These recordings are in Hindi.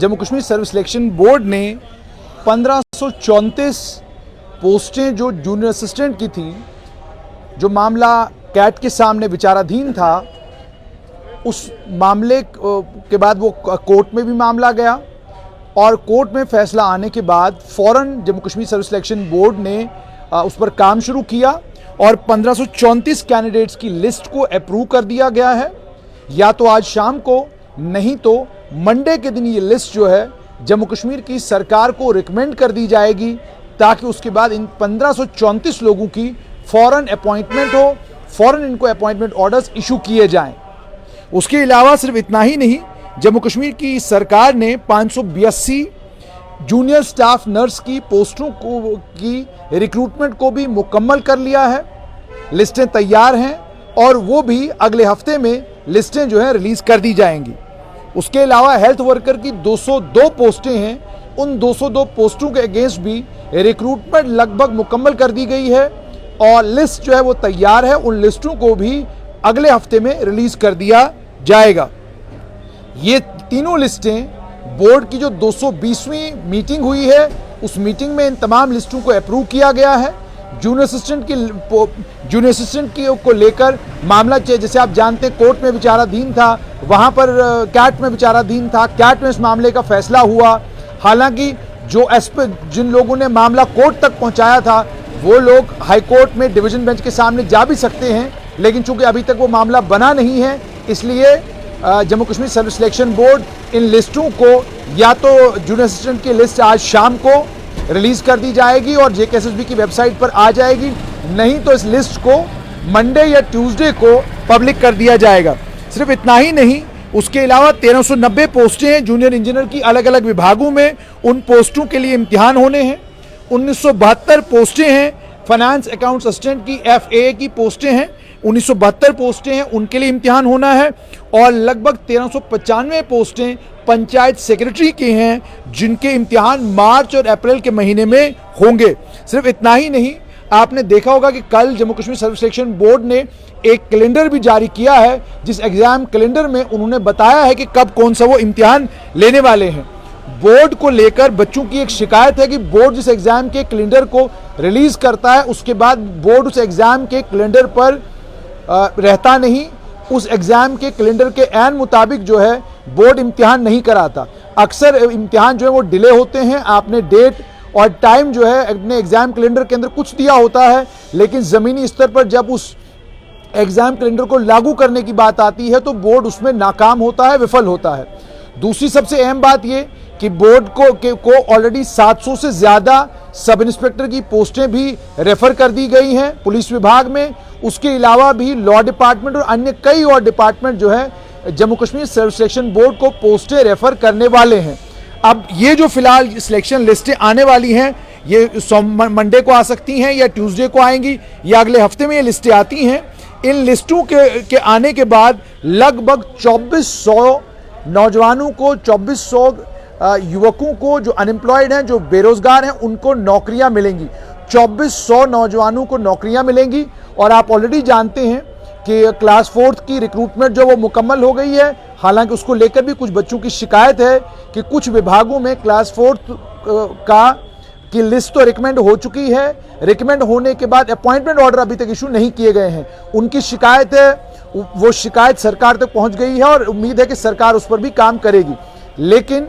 Jammu Kashmir service selection board ने 1534 पोस्टें जो जूनियर असिस्टेंट की थी, जो मामला कैट के सामने विचाराधीन था, उस मामले के बाद वो कोर्ट में भी मामला गया और कोर्ट में फैसला आने के बाद फौरन Jammu Kashmir service selection board ने उस पर काम शुरू किया और 1534 कैंडिडेट्स की लिस्ट को अप्रूव कर दिया गया है। या तो आज शाम को, नहीं तो मंडे के दिन ये लिस्ट जो है जम्मू कश्मीर की सरकार को रिकमेंड कर दी जाएगी, ताकि उसके बाद इन 1534 लोगों की फौरन अपॉइंटमेंट हो, फौरन इनको अपॉइंटमेंट ऑर्डर्स इशू किए जाएं। उसके अलावा सिर्फ इतना ही नहीं, जम्मू कश्मीर की सरकार ने 582 जूनियर स्टाफ नर्स की पोस्टों की रिक्रूटमेंट को भी मुकम्मल कर लिया है। लिस्टें तैयार हैं और वो भी अगले हफ्ते में लिस्टें जो है रिलीज कर दी जाएंगी। उसके अलावा हेल्थ वर्कर की 202 पोस्टें हैं, उन 202 पोस्टों के अगेंस्ट भी रिक्रूटमेंट लगभग मुकम्मल कर दी गई है और लिस्ट जो है वो तैयार है। उन लिस्टों को भी अगले हफ्ते में रिलीज कर दिया जाएगा। ये तीनों लिस्टें बोर्ड की जो 220वीं मीटिंग हुई है, उस मीटिंग में इन तमाम लिस्टों को अप्रूव किया गया है। जूनियर असिस्टेंट की को लेकर मामला, जैसे आप जानते हैं, कोर्ट में विचाराधीन था, वहां पर कैट में विचाराधीन था, कैट में इस मामले का फैसला हुआ। हालांकि जिन लोगों ने मामला कोर्ट तक पहुंचाया था, वो लोग हाई कोर्ट में डिवीजन बेंच के सामने जा भी सकते हैं, लेकिन चूंकि अभी तक वो मामला बना नहीं है, इसलिए Jammu Kashmir service selection board इन लिस्टों को, या तो जूनियर असिस्टेंट की लिस्ट आज शाम को रिलीज कर दी जाएगी और JKSSB की वेबसाइट पर आ जाएगी, नहीं तो इस लिस्ट को मंडे या ट्यूसडे को पब्लिक कर दिया जाएगा। सिर्फ इतना ही नहीं, उसके अलावा 1390 पोस्टें हैं जूनियर इंजीनियर की अलग अलग विभागों में, उन पोस्टों के लिए इम्तिहान होने हैं। 1972 पोस्टें हैं फाइनेंस अकाउंट्स असिस्टेंट की, FAA की पोस्टें हैं, 1972 पोस्टें हैं, उनके लिए इम्तिहान होना है। और लगभग 1395 पोस्टें पंचायत सेक्रेटरी के हैं, जिनके इम्तिहान मार्च और अप्रैल के महीने में होंगे। सिर्फ इतना ही नहीं, आपने देखा होगा कि कल Jammu Kashmir service selection board ने एक कैलेंडर भी जारी किया है, जिस एग्जाम कैलेंडर में उन्होंने बताया है कि कब कौन सा वो इम्तिहान लेने वाले हैं। बोर्ड को लेकर बच्चों की एक शिकायत है कि बोर्ड जिस एग्जाम के कैलेंडर को रिलीज करता है, उसके बाद बोर्ड उस एग्जाम के कैलेंडर पर रहता नहीं, उस एग्जाम के कैलेंडर के ऐन मुताबिक जो है बोर्ड इम्तिहान नहीं कराता। अक्सर इम्तिहान जो है वो डिले होते हैं। आपने डेट और टाइम जो है अपने एग्जाम कैलेंडर के अंदर कुछ दिया होता है, लेकिन ज़मीनी स्तर पर जब उस एग्जाम कैलेंडर को लागू करने की बात आती है तो बोर्ड उसमें नाकाम होता है, विफल होता है। दूसरी सबसे अहम बात ये कि बोर्ड को ऑलरेडी 700 से ज़्यादा सब इंस्पेक्टर की पोस्टें भी रेफर कर दी गई हैं पुलिस विभाग में। उसके अलावा भी लॉ डिपार्टमेंट और अन्य कई और डिपार्टमेंट जो है Jammu Kashmir service selection board को पोस्टें रेफर करने वाले हैं। अब ये जो फिलहाल सिलेक्शन लिस्टें आने वाली हैं, ये मंडे को आ सकती हैं या ट्यूसडे को आएंगी या अगले हफ्ते में ये लिस्टें आती हैं। इन लिस्टों के आने के बाद लगभग 2400 नौजवानों को, 2400 युवकों को जो अनएम्प्लॉयड हैं, जो बेरोजगार हैं, उनको नौकरियां मिलेंगी। 2400 नौजवानों को नौकरियां मिलेंगी। और आप ऑलरेडी जानते हैं कि क्लास 4th की रिक्रूटमेंट जो वो मुकम्मल हो गई है। हालांकि उसको लेकर भी कुछ बच्चों की शिकायत है कि कुछ विभागों में क्लास 4th की लिस्ट तो रिकमेंड हो चुकी है, रिकमेंड होने के बाद अपॉइंटमेंट ऑर्डर अभी तक इशू नहीं किए गए हैं। उनकी शिकायत है, वो शिकायत सरकार तक पहुंच गई है और उम्मीद है कि सरकार उस पर भी काम करेगी। लेकिन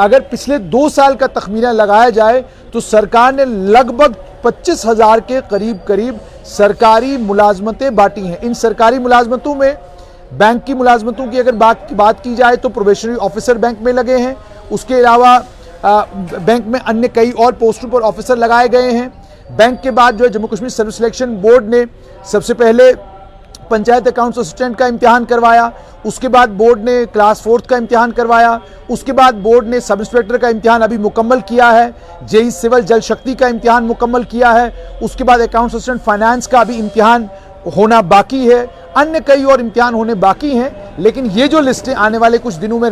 अगर पिछले 2 साल का तखमीना लगाया जाए तो सरकार ने लगभग 25,000 के करीब सरकारी मुलाजमतें बांटी हैं। इन सरकारी मुलाजमतों में बैंक की मुलाजमतों की अगर बात की जाए तो प्रोबेशनरी ऑफिसर बैंक में लगे हैं। उसके अलावा बैंक में अन्य कई और पोस्टों पर ऑफिसर लगाए गए हैं। बैंक के बाद जो है Jammu Kashmir service selection board ने सबसे पहले पंचायत अकाउंट्स असिस्टेंट का इम्तिहान करवाया, उसके बाद बोर्ड ने क्लास 4th का इम्तिहान करवाया, उसके बाद बोर्ड ने सब इंस्पेक्टर का इम्तिहान अभी मुकम्मल किया है, जेई सिविल जल शक्ति का इम्तिहान मुकम्मल किया है, उसके बाद अकाउंट्स असिस्टेंट फाइनेंस का अभी इम्तिहान होना बाकी है, अन्य कई और इम्तिहान होने बाकी हैं। लेकिन ये जो लिस्टें आने वाले कुछ दिनों में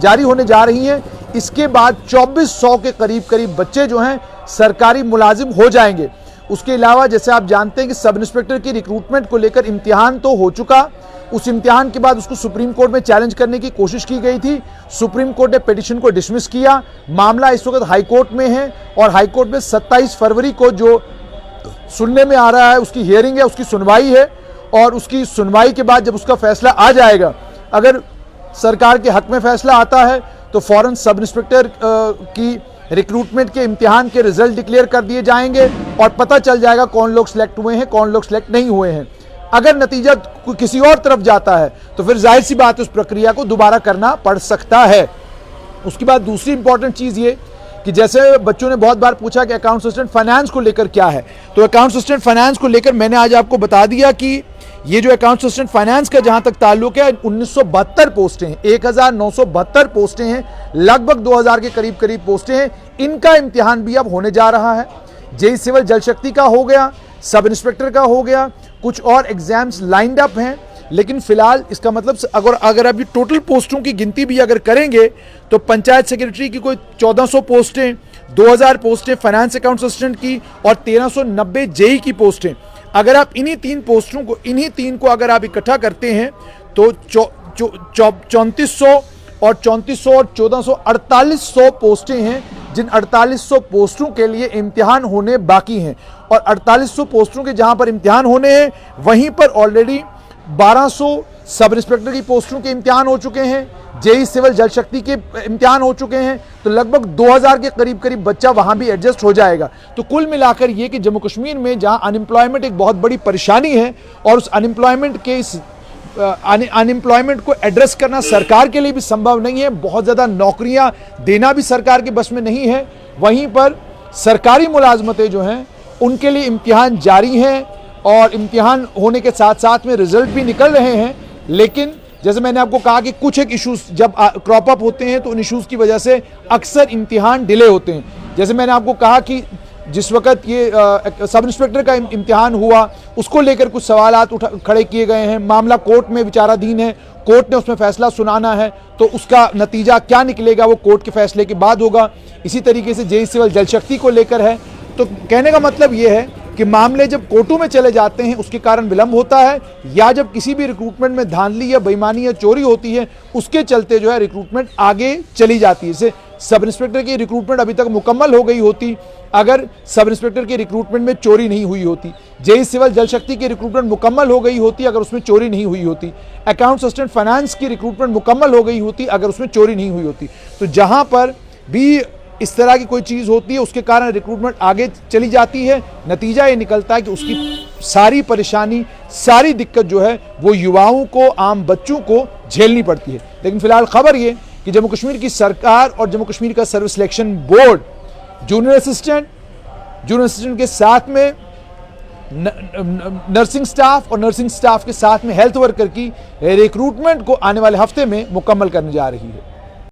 जारी होने जा रही हैं, इसके बाद 2400 के करीब बच्चे जो हैं सरकारी मुलाजिम हो जाएंगे। उसके अलावा जैसे आप जानते हैं कि सब इंस्पेक्टर की रिक्रूटमेंट को लेकर इम्तिहान तो हो चुका, उस इम्तिहान के बाद उसको सुप्रीम कोर्ट में चैलेंज करने की कोशिश की गई थी। सुप्रीम कोर्ट ने पिटिशन को डिसमिस किया। मामला इस वक्त हाई कोर्ट में है और हाई कोर्ट में 27 फरवरी को जो सुनने में आ रहा है उसकी हियरिंग है, उसकी सुनवाई है। और उसकी सुनवाई के बाद जब उसका फैसला आ जाएगा, अगर सरकार के हक में फैसला आता है तो फौरन सब इंस्पेक्टर की रिक्रूटमेंट के इम्तिहान के रिजल्ट डिक्लेयर कर दिए जाएंगे और पता चल जाएगा कौन लोग सिलेक्ट हुए हैं, कौन लोग सिलेक्ट नहीं हुए हैं। अगर नतीजा किसी और तरफ जाता है तो फिर जाहिर सी बात है उस प्रक्रिया को दोबारा करना पड़ सकता है। उसके बाद दूसरी इंपॉर्टेंट चीज़ ये कि जैसे बच्चों ने बहुत बार पूछा कि अकाउंट असिस्टेंट फाइनेंस को लेकर क्या है, तो अकाउंट असिस्टेंट फाइनेंस को लेकर मैंने आज आपको बता दिया कि ये जो अकाउंट असिस्टेंट फाइनेंस का जहां तक ताल्लुक है 1972 पोस्टें हैं, 1972 पोस्टें हैं, लगभग 2000 के करीब करीब पोस्टें हैं। इनका इम्तिहान भी अब होने जा रहा है। जेई सिविल जल शक्ति का हो गया, सब इंस्पेक्टर का हो गया, कुछ और एग्जाम्स लाइंड अप हैं। लेकिन फिलहाल इसका मतलब अगर आप ये टोटल पोस्टों की गिनती भी अगर करेंगे तो पंचायत सेक्रेटरी की कोई 1400 पोस्टें, 2000 पोस्टें फाइनेंस अकाउंट असिस्टेंट की और 1390 जेई की पोस्टें। अगर आप इन्हीं तीन को अगर आप इकट्ठा करते हैं तो 3400 और 3400 और 1400 4800 पोस्टें हैं, जिन 4800 पोस्टों के लिए इम्तिहान होने बाकी हैं। और 4800 पोस्टों के जहां पर इम्तिहान होने हैं वहीं पर ऑलरेडी 1200 सब इंस्पेक्टर की पोस्टों के इम्तिहान हो चुके हैं, जेई सिविल जल शक्ति के इम्तिहान हो चुके हैं। तो लगभग 2000 के करीब करीब बच्चा वहां भी एडजस्ट हो जाएगा। तो कुल मिलाकर ये कि जम्मू कश्मीर में जहां अनएम्प्लॉयमेंट एक बहुत बड़ी परेशानी है और उस अनएम्प्लॉयमेंट को एड्रेस करना सरकार के लिए भी संभव नहीं है, बहुत ज़्यादा नौकरियां देना भी सरकार के बस में नहीं है, वहीं पर सरकारी मुलाजमतें जो हैं उनके लिए इम्तिहान जारी हैं और इम्तिहान होने के साथ साथ में रिजल्ट भी निकल रहे हैं। लेकिन जैसे मैंने आपको कहा कि कुछ एक इश्यूज जब क्रॉप अप होते हैं तो उन इश्यूज की वजह से अक्सर इम्तिहान डिले होते हैं। जैसे मैंने आपको कहा कि जिस वक्त ये सब इंस्पेक्टर का इम्तिहान हुआ उसको लेकर कुछ सवालात खड़े किए गए हैं। मामला कोर्ट में विचाराधीन है, कोर्ट ने उसमें फैसला सुनाना है, तो उसका नतीजा क्या निकलेगा वो कोर्ट के फैसले के बाद होगा। इसी तरीके से जेई सिविल जल शक्ति को लेकर है। तो कहने का मतलब ये है कि मामले जब कोर्टों में चले जाते हैं उसके कारण विलंब होता है, या जब किसी भी रिक्रूटमेंट में धांधली या बेईमानी या चोरी होती है उसके चलते जो है रिक्रूटमेंट आगे चली जाती है। जैसे सब इंस्पेक्टर की रिक्रूटमेंट अभी तक मुकम्मल हो गई होती अगर सब इंस्पेक्टर की रिक्रूटमेंट में चोरी नहीं हुई होती, जेई सिविल जल शक्ति की रिक्रूटमेंट मुकम्मल हो गई होती अगर उसमें चोरी नहीं हुई होती, अकाउंट असिस्टेंट फाइनेंस की रिक्रूटमेंट मुकम्मल हो गई होती अगर उसमें चोरी नहीं हुई होती। तो जहां पर भी इस तरह की कोई चीज़ होती है उसके कारण रिक्रूटमेंट आगे चली जाती है। नतीजा ये निकलता है कि उसकी सारी परेशानी, सारी दिक्कत जो है वो युवाओं को, आम बच्चों को झेलनी पड़ती है। लेकिन फिलहाल खबर ये कि जम्मू कश्मीर की सरकार और जम्मू कश्मीर का service selection board junior assistant के साथ में नर्सिंग स्टाफ और नर्सिंग स्टाफ के साथ में हेल्थ वर्कर की रिक्रूटमेंट को आने वाले हफ्ते में मुकम्मल करने जा रही है।